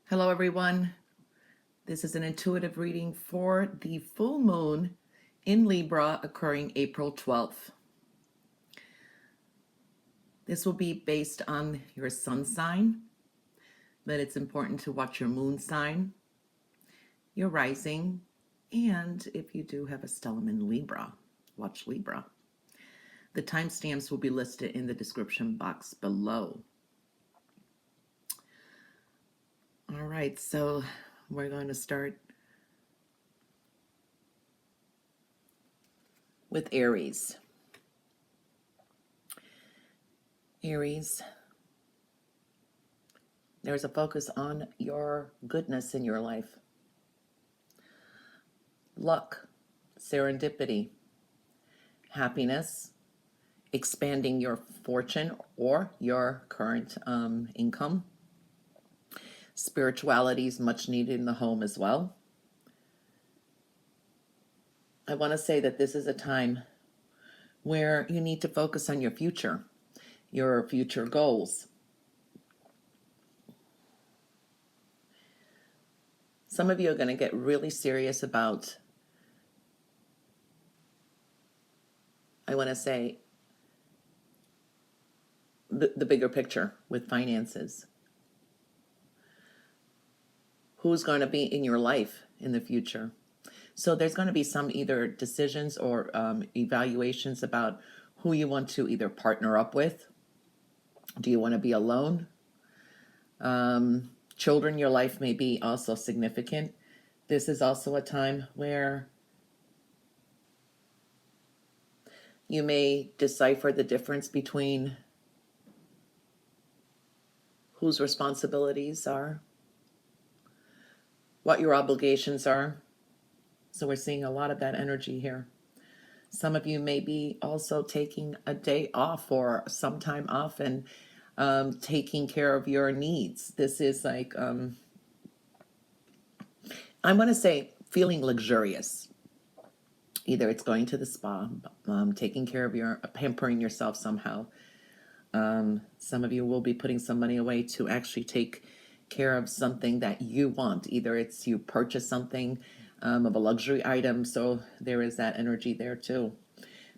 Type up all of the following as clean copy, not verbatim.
Hello, everyone. This is an intuitive reading for the full moon in Libra occurring April 12th. This will be based on your sun sign, but it's important to watch your moon sign, your rising, and if you do have a stellium in Libra, watch Libra. The timestamps will be listed in the description box below. All right, so we're going to start with Aries. Aries, there's a focus on your goodness in your life. Luck, serendipity, happiness, expanding your fortune or your current income. Spirituality is much needed in the home as well. I want to say that this is a time where you need to focus on your future goals. Some of you are going to get really serious about, I want to say, the bigger picture with finances. Who's going to be in your life in the future? So there's going to be some either decisions or evaluations about who you want to either partner up with. Do you want to be alone? Children in your life may be also significant. This is also a time where you may decipher the difference between whose responsibilities are, what your obligations are. So we're seeing a lot of that energy here. Some of you may be also taking a day off or some time off and taking care of your needs. This is like, I want to say feeling luxurious. Either it's going to the spa, taking care of pampering yourself somehow. Some of you will be putting some money away to actually take care of something that you want. Either it's you purchase something of a luxury item, so there is that energy there too.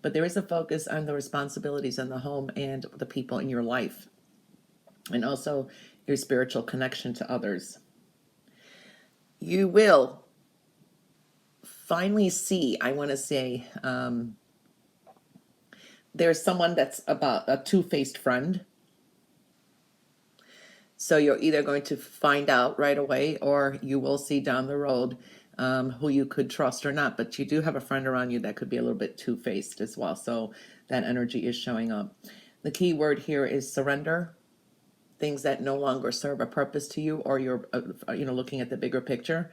But there is a focus on the responsibilities in the home and the people in your life, and also your spiritual connection to others. You will finally see, I want to say, there's someone that's about a two-faced friend. So you're either going to find out right away, or you will see down the road who you could trust or not. But you do have a friend around you that could be a little bit two-faced as well. So that energy is showing up. The key word here is surrender. Things that no longer serve a purpose to you, or you're looking at the bigger picture.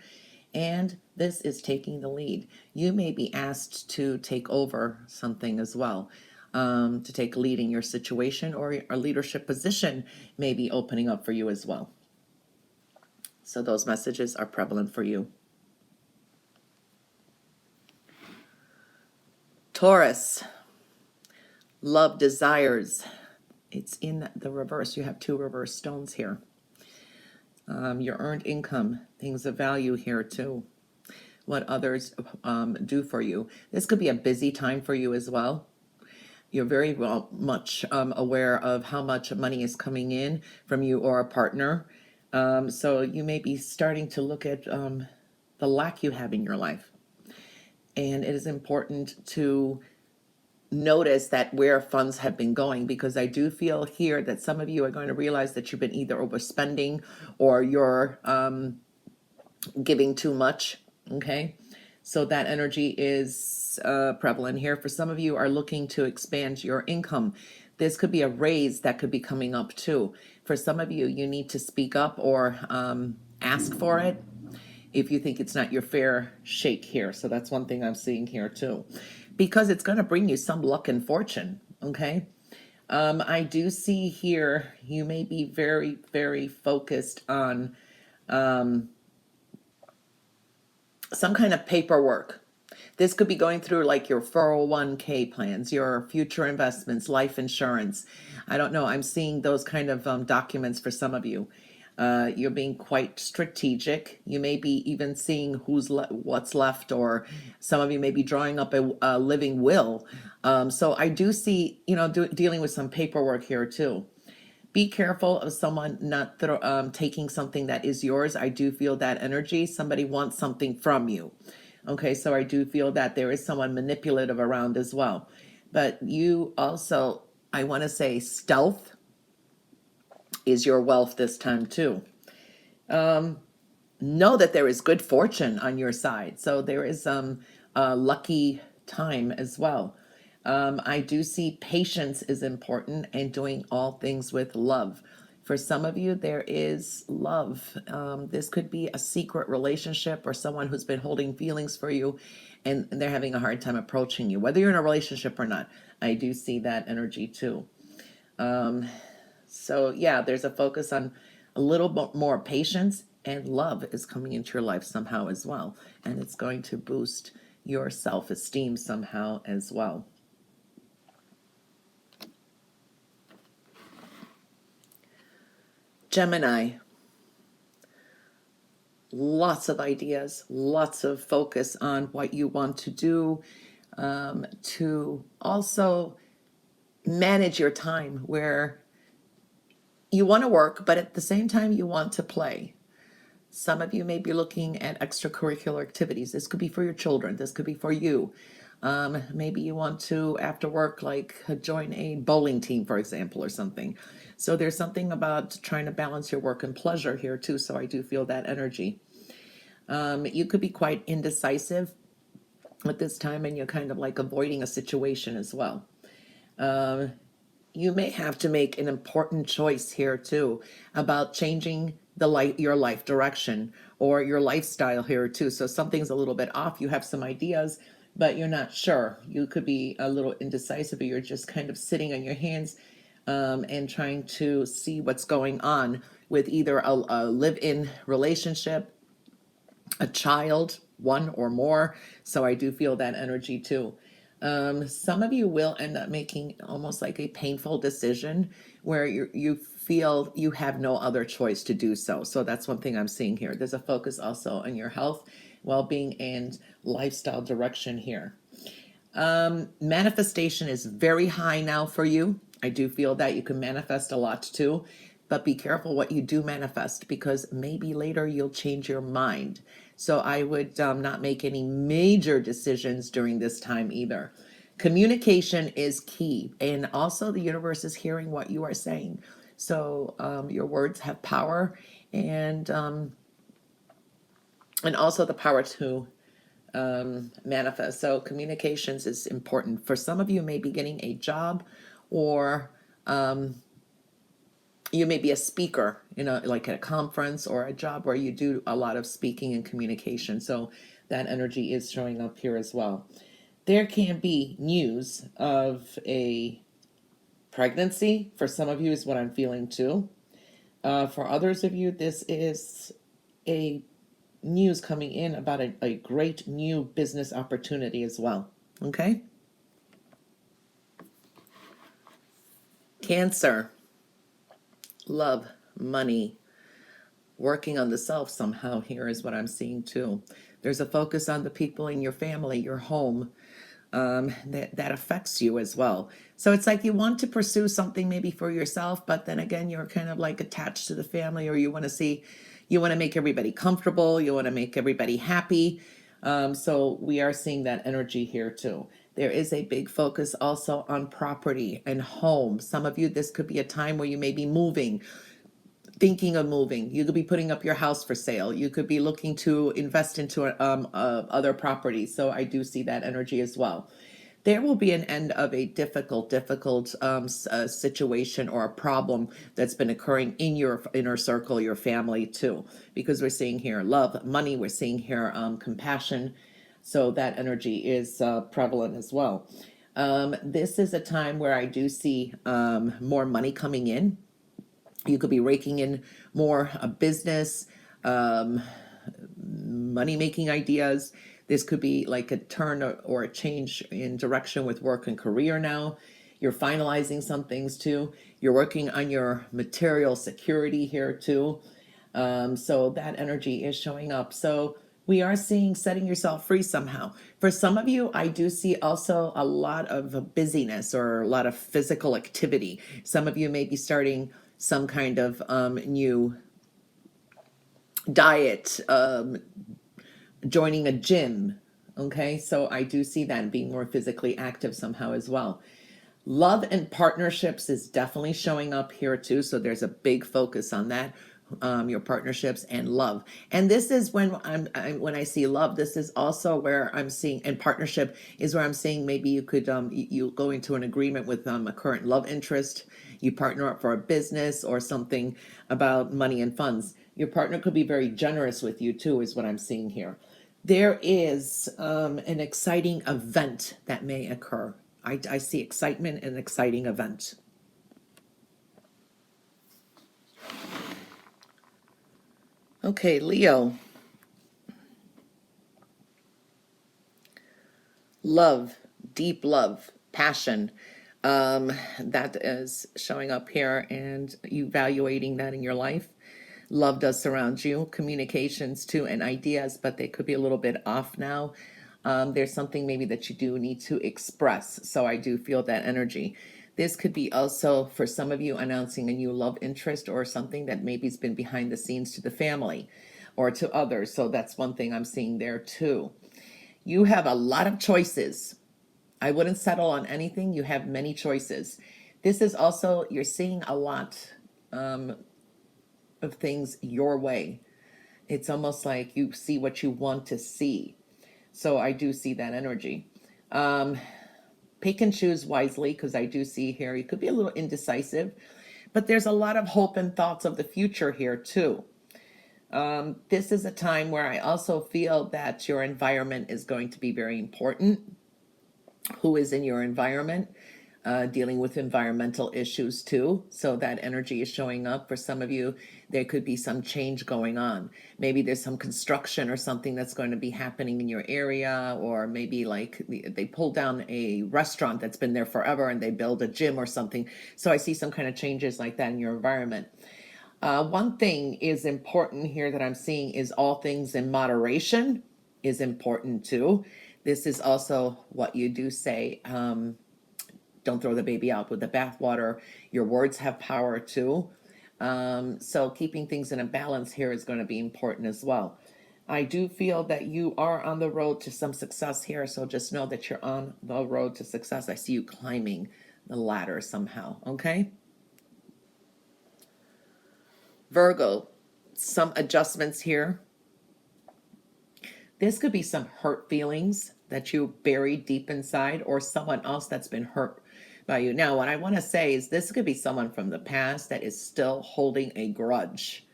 And this is taking the lead. You may be asked to take over something as well. To take lead in your situation, or a leadership position may be opening up for you as well. So those messages are prevalent for you. Taurus, love, desires. It's in the reverse. You have two reverse stones here. Your earned income, things of value here too. What others do for you. This could be a busy time for you as well. You're very much aware of how much money is coming in from you or a partner. So you may be starting to look at the lack you have in your life. And it is important to notice that where funds have been going, because I do feel here that some of you are going to realize that you've been either overspending or you're giving too much. Okay. So that energy is prevalent here. For some of you are looking to expand your income. This could be a raise that could be coming up too. For some of you, you need to speak up or ask for it if you think it's not your fair shake here. So that's one thing I'm seeing here too, because it's going to bring you some luck and fortune. Okay. I do see here you may be very, very focused on some kind of paperwork. This could be going through like your 401k plans, your future investments, life insurance. I don't know. I'm seeing those kind of documents for some of you. You're being quite strategic. You may be even seeing what's left, or some of you may be drawing up a living will. So I do see, dealing with some paperwork here too. Be careful of someone not taking something that is yours. I do feel that energy. Somebody wants something from you. Okay, so I do feel that there is someone manipulative around as well. But you also, I want to say, stealth is your wealth this time too. Know that there is good fortune on your side. So there is a lucky time as well. I do see patience is important and doing all things with love. For some of you, there is love. This could be a secret relationship or someone who's been holding feelings for you and they're having a hard time approaching you, whether you're in a relationship or not. I do see that energy too. So yeah, there's a focus on a little bit more patience, and love is coming into your life somehow as well. And it's going to boost your self-esteem somehow as well. Gemini, lots of ideas, lots of focus on what you want to do, to also manage your time where you want to work, but at the same time you want to play. Some of you may be looking at extracurricular activities. This could be for your children. This could be for you. Maybe you want to, after work, like join a bowling team, for example, or something. So there's something about trying to balance your work and pleasure here too. So I do feel that energy. You could be quite indecisive at this time, and you're kind of like avoiding a situation as well. You may have to make an important choice here too about changing your life direction or your lifestyle here too. So something's a little bit off. You have some ideas, but you're not sure. You could be a little indecisive, or you're just kind of sitting on your hands and trying to see what's going on with either a live-in relationship, a child, one or more. So I do feel that energy too. Some of you will end up making almost like a painful decision where you feel you have no other choice to do so. So that's one thing I'm seeing here. There's a focus also on your health, well-being, and lifestyle direction here. Manifestation is very high now for you. I do feel that you can manifest a lot too, but be careful what you do manifest, because maybe later you'll change your mind. So I would not make any major decisions during this time either. Communication is key, and also the universe is hearing what you are saying. So your words have power, and also the power to manifest. So communications is important. For some of you, may be getting a job, or you may be a speaker, like at a conference, or a job where you do a lot of speaking and communication. So that energy is showing up here as well. There can be news of a pregnancy. For some of you is what I'm feeling too. For others of you, this is a news coming in about a great new business opportunity as well. Okay? Cancer. Love, money, working on the self somehow here is what I'm seeing too. There's a focus on the people in your family, your home, that affects you as well. So it's like you want to pursue something maybe for yourself, but then again, you're kind of like attached to the family, or you want to make everybody comfortable, you want to make everybody happy. So we are seeing that energy here too. There is a big focus also on property and home. Some of you, this could be a time where you may be moving, thinking of moving. You could be putting up your house for sale. You could be looking to invest into other properties. So I do see that energy as well. There will be an end of a difficult situation or a problem that's been occurring in your inner circle, your family too, because we're seeing here love, money, we're seeing here compassion. So that energy is prevalent as well. This is a time where I do see more money coming in. You could be raking in more business, money-making ideas. This could be like a turn or a change in direction with work and career now. You're finalizing some things too. You're working on your material security here too. So that energy is showing up. So we are seeing setting yourself free somehow. For some of you, I do see also a lot of busyness or a lot of physical activity. Some of you may be starting some kind of new diet, joining a gym. Okay, so I do see that being more physically active somehow as well. Love and partnerships is definitely showing up here too. So there's a big focus on that, your partnerships and love. And this is when when I see love, this is also where I'm seeing, and partnership is where I'm seeing maybe you could you go into an agreement with a current love interest. You partner up for a business or something about money and funds. Your partner could be very generous with you too, is what I'm seeing here. There is an exciting event that may occur. I see excitement and exciting event. Okay, Leo. Love, deep love, passion. That is showing up here and you evaluating that in your life. Love does surround you, communications too, and ideas, but they could be a little bit off now. There's something maybe that you do need to express. So I do feel that energy. This could be also for some of you announcing a new love interest or something that maybe's been behind the scenes to the family or to others. So that's one thing I'm seeing there too. You have a lot of choices. I wouldn't settle on anything. You have many choices. This is also, you're seeing a lot of things your way. It's almost like you see what you want to see. So I do see that energy. Pick and choose wisely, because I do see here you could be a little indecisive, but there's a lot of hope and thoughts of the future here too. This is a time where I also feel that your environment is going to be very important. Who is in your environment? Dealing with environmental issues too. So that energy is showing up. For some of you, there could be some change going on. Maybe there's some construction or something that's going to be happening in your area, or maybe like they pull down a restaurant that's been there forever and they build a gym or something. So I see some kind of changes like that in your environment. One thing is important here that I'm seeing is all things in moderation is important too. This is also what you do say. Don't throw the baby out with the bathwater. Your words have power too. So keeping things in a balance here is going to be important as well. I do feel that you are on the road to some success here. So just know that you're on the road to success. I see you climbing the ladder somehow. Okay. Virgo, some adjustments here. This could be some hurt feelings that you buried deep inside, or someone else that's been hurt by you. Now, what I want to say is this could be someone from the past that is still holding a grudge.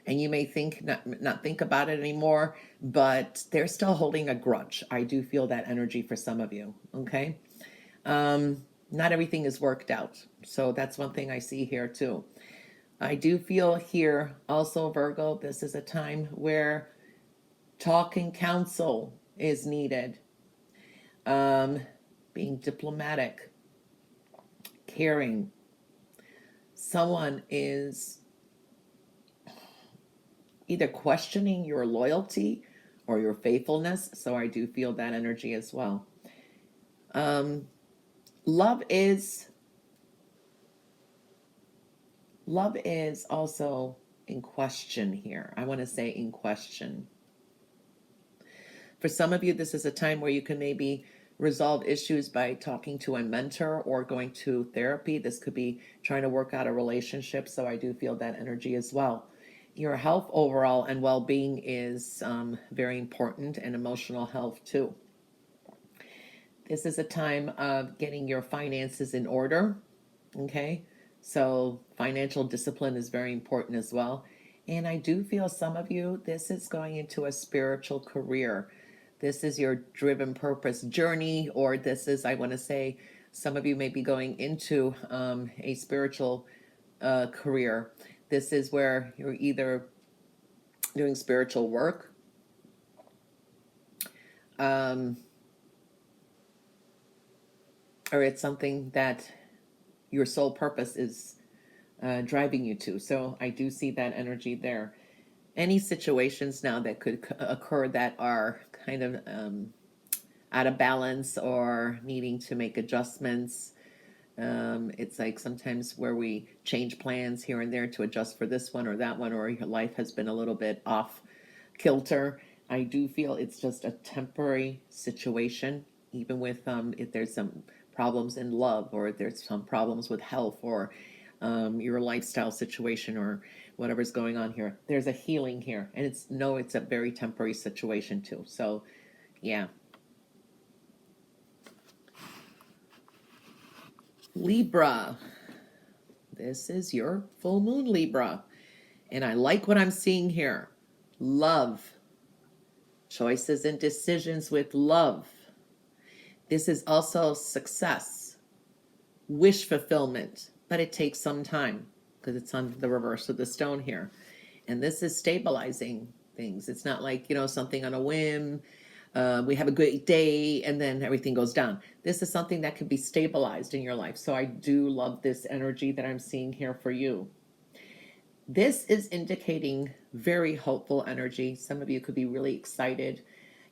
And you may think not think about it anymore, but they're still holding a grudge. I do feel that energy for some of you. Okay. Not everything is worked out. So that's one thing I see here too. I do feel here also, Virgo, this is a time where talk and counsel is needed. Being diplomatic, caring. Someone is either questioning your loyalty or your faithfulness. So I do feel that energy as well. Love is also in question here. I want to say in question. For some of you, this is a time where you can maybe resolve issues by talking to a mentor or going to therapy. This could be trying to work out a relationship. So I do feel that energy as well. Your health overall and well-being is very important, and emotional health too. This is a time of getting your finances in order. Okay. So financial discipline is very important as well. And I do feel some of you, this is going into a spiritual career. This is your driven purpose journey, or this is, I want to say, some of you may be going into a spiritual career. This is where you're either doing spiritual work, or it's something that your soul purpose is driving you to. So I do see that energy there. any situations now that could occur that are kind of out of balance or needing to make adjustments. It's like sometimes where we change plans here and there to adjust for this one or that one, or your life has been a little bit off kilter. I do feel it's just a temporary situation, even with if there's some problems in love, or there's some problems with health, or your lifestyle situation, or whatever's going on here. There's a healing here, and it's a very temporary situation too. So, yeah. Libra. This is your full moon, Libra. And I like what I'm seeing here. Love. Choices and decisions with love. This is also success. Wish fulfillment. But it takes some time because it's on the reverse of the stone here. And this is stabilizing things. It's not like, something on a whim. We have a great day and then everything goes down. This is something that can be stabilized in your life. So I do love this energy that I'm seeing here for you. This is indicating very hopeful energy. Some of you could be really excited.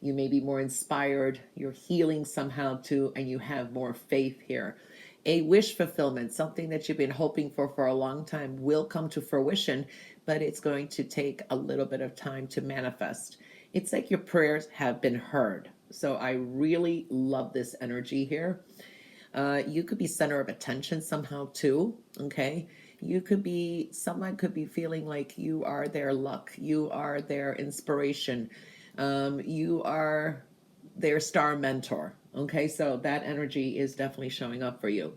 You may be more inspired. You're healing somehow too, and you have more faith here. A wish fulfillment, something that you've been hoping for a long time, will come to fruition, but it's going to take a little bit of time to manifest. It's like your prayers have been heard. So I really love this energy here. You could be center of attention somehow too, okay? Someone could be feeling like you are their luck. You are their inspiration. You are their star mentor, okay? So that energy is definitely showing up for you.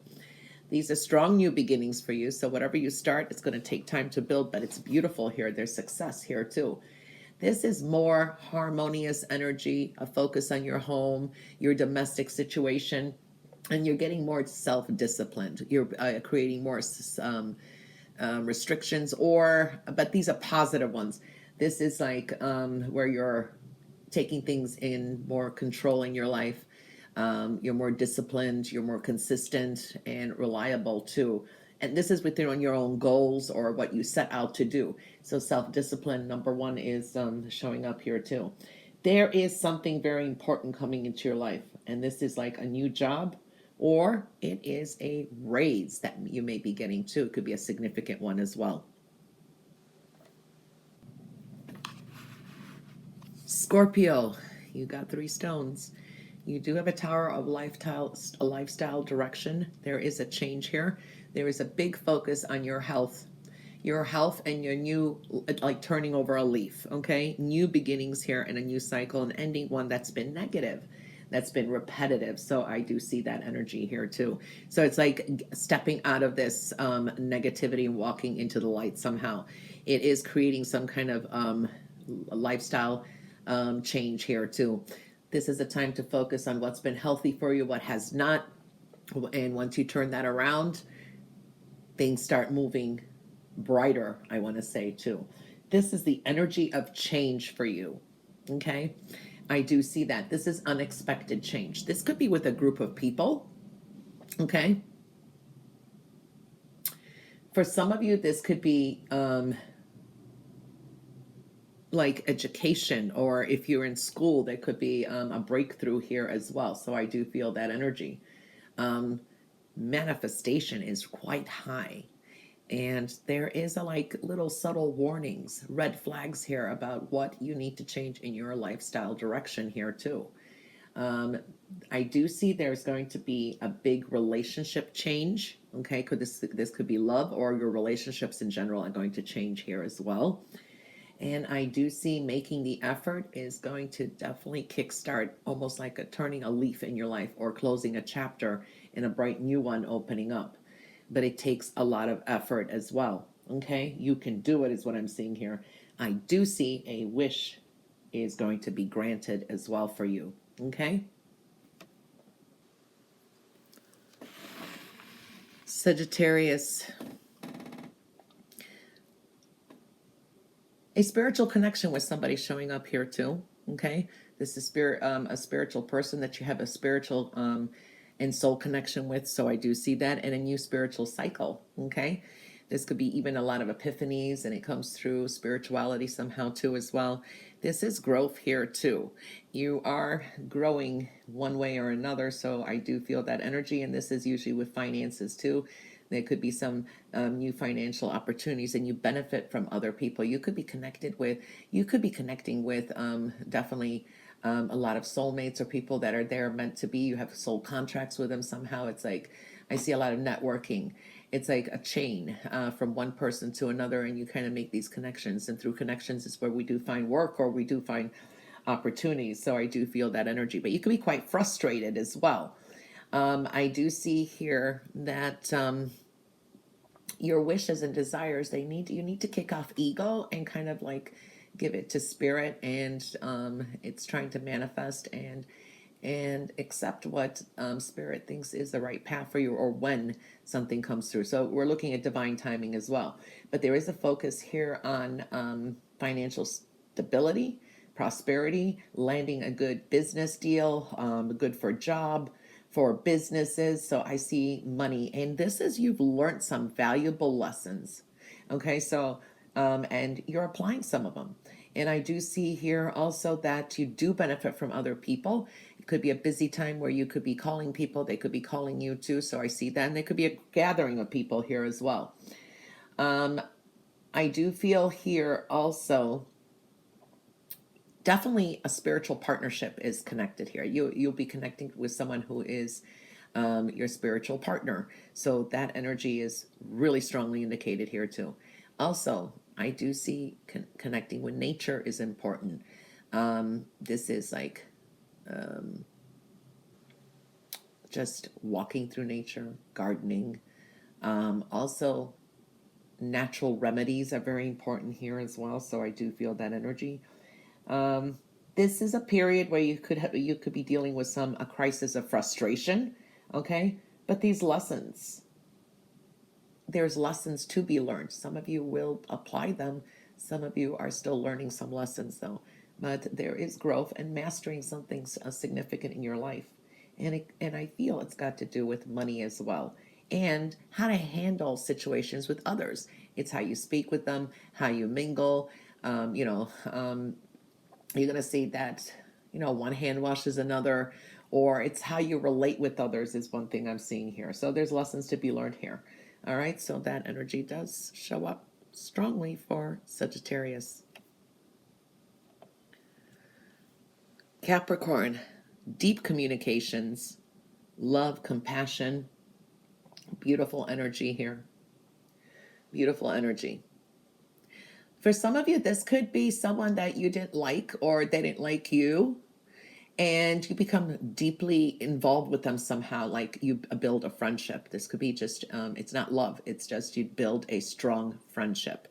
These are strong new beginnings for you. So whatever you start, it's going to take time to build, but it's beautiful here. There's success here too. This is more harmonious energy, a focus on your home, your domestic situation, and you're getting more self-disciplined. You're creating more restrictions, but these are positive ones. This is like where you're taking things in, more controlling your life. You're more disciplined, you're more consistent and reliable too. And this is within your own goals or what you set out to do. So self-discipline, number one, is showing up here too. There is something very important coming into your life. And this is like a new job, or it is a raise that you may be getting too. It could be a significant one as well. Scorpio, you got 3 stones. You do have a tower of lifestyle direction. There is a change here. There is a big focus on your health and your new, like turning over a leaf, okay? New beginnings here and a new cycle, and ending one that's been negative, that's been repetitive. So I do see that energy here too. So it's like stepping out of this negativity and walking into the light somehow. It is creating some kind of lifestyle change here too. This is a time to focus on what's been healthy for you, what has not. And once you turn that around, things start moving brighter, I want to say too. This is the energy of change for you, okay? I do see that. This is unexpected change. This could be with a group of people, okay? For some of you, this could be like education, or if you're in school, there could be a breakthrough here as well. So I do feel that energy. Manifestation is quite high. And there is a like little subtle warnings, red flags here about what you need to change in your lifestyle direction here too. I do see there's going to be a big relationship change. Okay, this could be love, or your relationships in general are going to change here as well. And I do see making the effort is going to definitely kickstart almost like turning a leaf in your life, or closing a chapter and a bright new one opening up. But it takes a lot of effort as well. Okay, you can do it is what I'm seeing here. I do see a wish is going to be granted as well for you. Okay. Sagittarius. A spiritual connection with somebody showing up here too. Okay, this is a spiritual person that you have a spiritual and soul connection with. So I do see that, and a new spiritual cycle. Okay, This could be even a lot of epiphanies, and it comes through spirituality somehow too as well. This is growth here too. You are growing one way or another, so I do feel that energy, and this is usually with finances too. There could be some new financial opportunities, and you benefit from other people. You could be connecting with definitely a lot of soulmates or people that are there meant to be. You have soul contracts with them somehow. It's like I see a lot of networking. It's like a chain from one person to another, and you kind of make these connections. And through connections is where we do find work, or we do find opportunities. So I do feel that energy, but you can be quite frustrated as well. I do see here that your wishes and desires, you need to kick off ego and kind of like give it to spirit, and it's trying to manifest and accept what spirit thinks is the right path for you, or when something comes through. So we're looking at divine timing as well, but there is a focus here on financial stability, prosperity, landing a good business deal, good for a job, for businesses. So I see money, and this is you've learned some valuable lessons. Okay, so and you're applying some of them. And I do see here also that you do benefit from other people. It could be a busy time where you could be calling people, they could be calling you too. So I see that, and there could be a gathering of people here as well. I do feel here also definitely a spiritual partnership is connected here. You'll be connecting with someone who is your spiritual partner. So that energy is really strongly indicated here too. Also, I do see connecting with nature is important. This is like just walking through nature, gardening. Also, natural remedies are very important here as well. So I do feel that energy. This is a period where you could be dealing with a crisis of frustration, okay? But these lessons, there's lessons to be learned. Some of you will apply them. Some of you are still learning some lessons though. But there is growth and mastering something significant in your life. And I feel it's got to do with money as well, and how to handle situations with others. It's how you speak with them, how you mingle, you're going to see that, one hand washes another, or it's how you relate with others is one thing I'm seeing here. So there's lessons to be learned here. All right, so that energy does show up strongly for Sagittarius. Capricorn, deep communications, love, compassion, beautiful energy here. Beautiful energy. For some of you, this could be someone that you didn't like, or they didn't like you, and you become deeply involved with them somehow, like you build a friendship. This could be just, it's not love, it's just you build a strong friendship.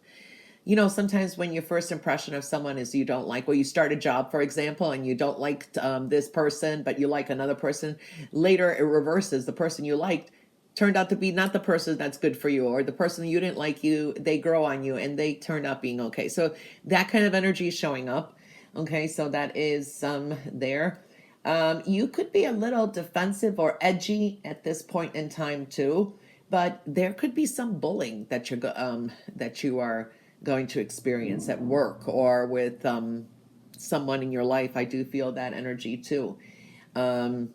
Sometimes when your first impression of someone is you don't like, well, you start a job, for example, and you don't like this person, but you like another person. Later, it reverses. The person you liked turned out to be not the person that's good for you, or the person you didn't like, they grow on you and they turned out being okay. So that kind of energy is showing up. Okay, so that is there. You could be a little defensive or edgy at this point in time too, but there could be some bullying that you are going to experience at work or with someone in your life. I do feel that energy too. And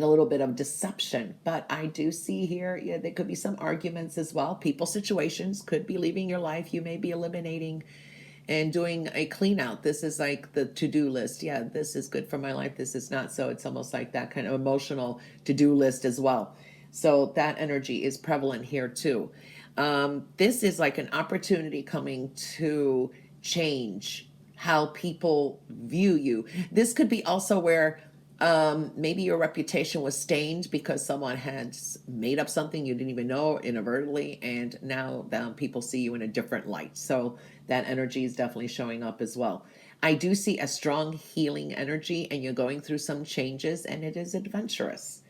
a little bit of deception, but I do see here, yeah, there could be some arguments as well. People, situations could be leaving your life. You may be eliminating and doing a clean out. This is like the to-do list. Yeah, this is good for my life, this is not. So it's almost like that kind of emotional to-do list as well. So that energy is prevalent here too. This is like an opportunity coming to change how people view you. This could be also where maybe your reputation was stained because someone had made up something you didn't even know inadvertently, and now people see you in a different light. So that energy is definitely showing up as well. I do see a strong healing energy, and you're going through some changes, and it is adventurous.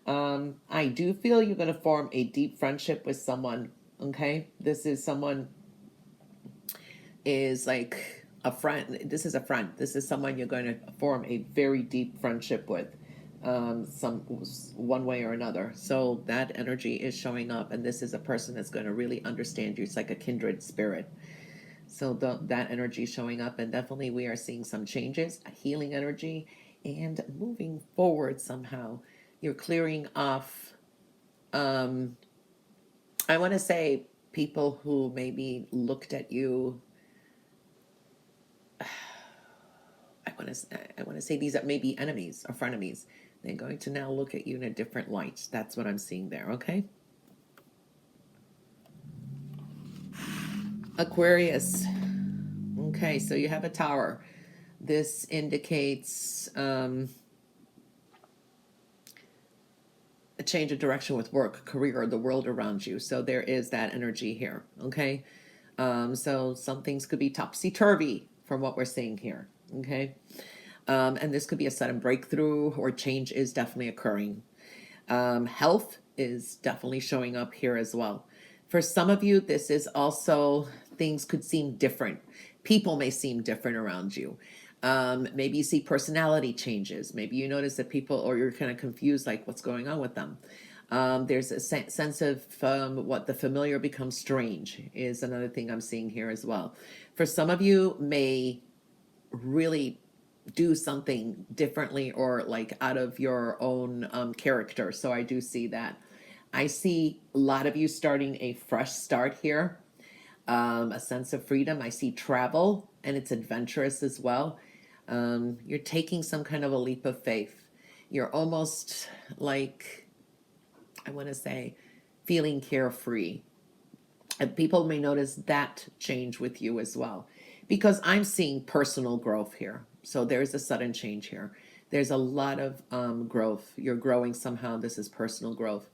I do feel you're going to form a deep friendship with someone. Okay, this is someone is like a friend. This is a friend. This is someone you're going to form a very deep friendship with. some one way or another. So that energy is showing up, and this is a person that's going to really understand you. It's like a kindred spirit. So that energy showing up, and definitely we are seeing some changes, a healing energy, and moving forward somehow. You're clearing off, I want to say, people who maybe looked at you. I want to say these are maybe enemies or frenemies. They're going to now look at you in a different light. That's what I'm seeing there, okay? Aquarius. Okay, so you have a tower. This indicates a change of direction with work, career, the world around you. So there is that energy here, okay? So some things could be topsy-turvy from what we're seeing here, okay? And this could be a sudden breakthrough, or change is definitely occurring. Health is definitely showing up here as well. For some of you, this is also, things could seem different. People may seem different around you. Maybe you see personality changes. Maybe you notice that people, or you're kind of confused, like what's going on with them. There's a sense of what the familiar becomes strange is another thing I'm seeing here as well. For some of you, may really do something differently or like out of your own character. So I do see that. I see a lot of you starting a fresh start here, a sense of freedom. I see travel, and it's adventurous as well. You're taking some kind of a leap of faith. You're almost like, I want to say, feeling carefree. And people may notice that change with you as well, because I'm seeing personal growth here. So there's a sudden change here. There's a lot of growth. You're growing somehow. This is personal growth.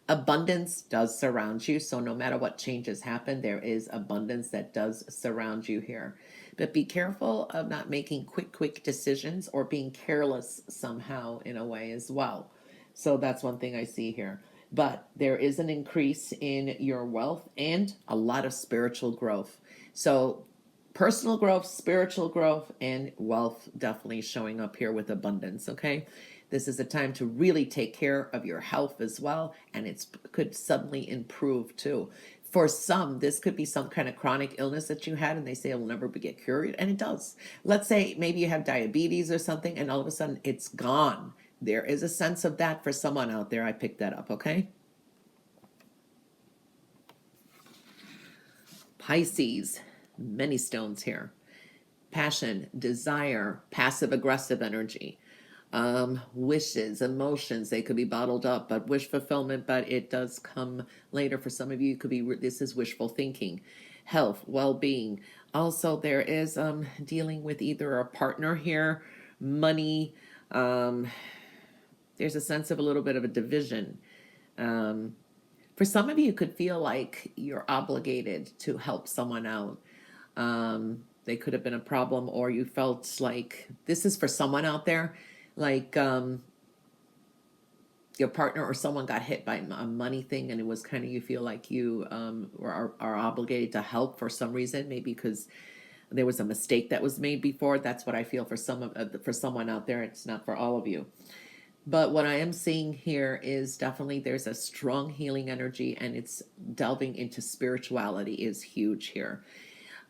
Abundance does surround you. So no matter what changes happen, there is abundance that does surround you here. But be careful of not making quick decisions or being careless somehow in a way as well. So that's one thing I see here. But there is an increase in your wealth and a lot of spiritual growth. So personal growth, spiritual growth, and wealth definitely showing up here with abundance, okay? This is a time to really take care of your health as well, and it could suddenly improve too. For some, this could be some kind of chronic illness that you had, and they say it will never get cured, and it does. Let's say maybe you have diabetes or something, and all of a sudden it's gone. There is a sense of that for someone out there. I picked that up, okay? Pisces, many stones here. Passion, desire, passive aggressive energy, wishes, emotions, they could be bottled up, but wish fulfillment, but it does come later. For some of you, it could be, this is wishful thinking. Health, well-being. Also, there is dealing with either a partner here, money. There's a sense of a little bit of a division. For some of you, could feel like you're obligated to help someone out. They could have been a problem, or you felt like, this is for someone out there, like your partner or someone got hit by a money thing, and it was kind of, you feel like you are obligated to help for some reason, maybe because there was a mistake that was made before. That's what I feel for for someone out there. It's not for all of you. But what I am seeing here is definitely there's a strong healing energy, and it's delving into spirituality is huge here.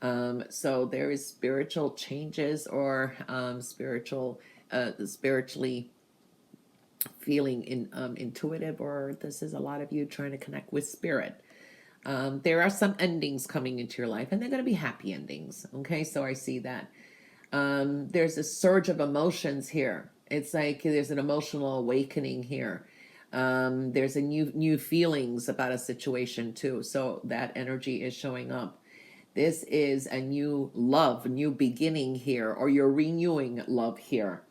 So there is spiritual changes, or spiritually feeling intuitive, or this is a lot of you trying to connect with spirit. There are some endings coming into your life, and they're going to be happy endings. Okay, so I see that. There's a surge of emotions here. It's like there's an emotional awakening here. There's a new feelings about a situation too. So that energy is showing up. This is a new love, new beginning here, or you're renewing love here.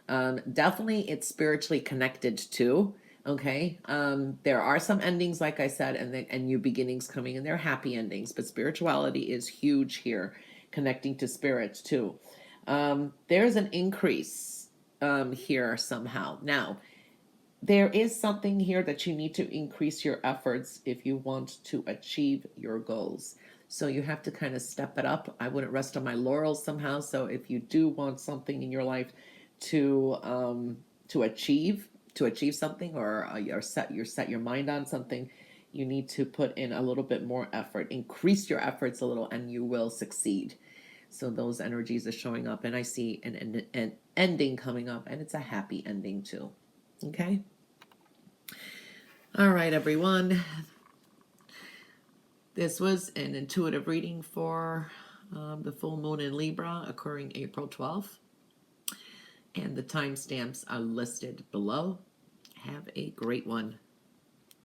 Definitely it's spiritually connected too. Okay. There are some endings, like I said, and new beginnings coming, and they're happy endings, but spirituality is huge here, connecting to spirits too. There's an increase here somehow. Now, there is something here that you need to increase your efforts if you want to achieve your goals. So you have to kind of step it up. I wouldn't rest on my laurels somehow. So if you do want something in your life to achieve, to achieve something, or you're set your mind on something, you need to put in a little bit more effort. Increase your efforts a little, and you will succeed. So those energies are showing up, and I see an ending coming up, and it's a happy ending too. Okay. All right, everyone. This was an intuitive reading for the full moon in Libra occurring April 12th. And the timestamps are listed below. Have a great one.